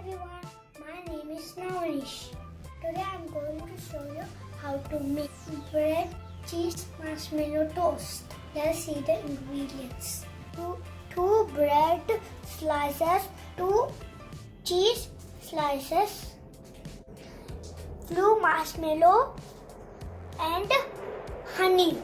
everyone, my name is Navaneesh. Today I am going to show you how to make bread, cheese, marshmallow toast. Let's see the ingredients. Two bread slices, 2 cheese slices, few marshmallow and honey.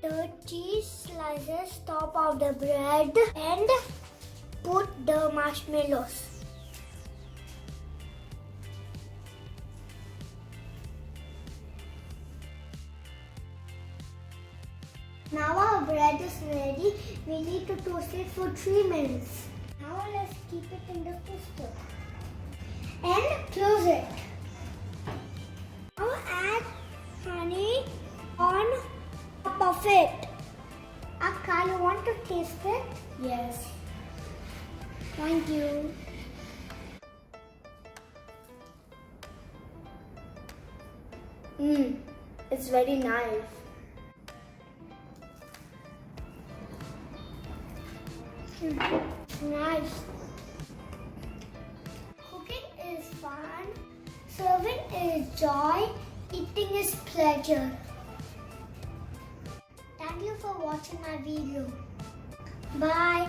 The cheese slices top of the bread and put the marshmallows. Now our bread is ready. We need to toast it for 3 minutes. Now let's keep it in the toaster and close it. Now add honey on top of it. Akka, you want to taste it? Yes. Thank you. It's very nice. Nice. Cooking is fun. Serving is joy. Eating is pleasure. Thank you for watching my video. Bye.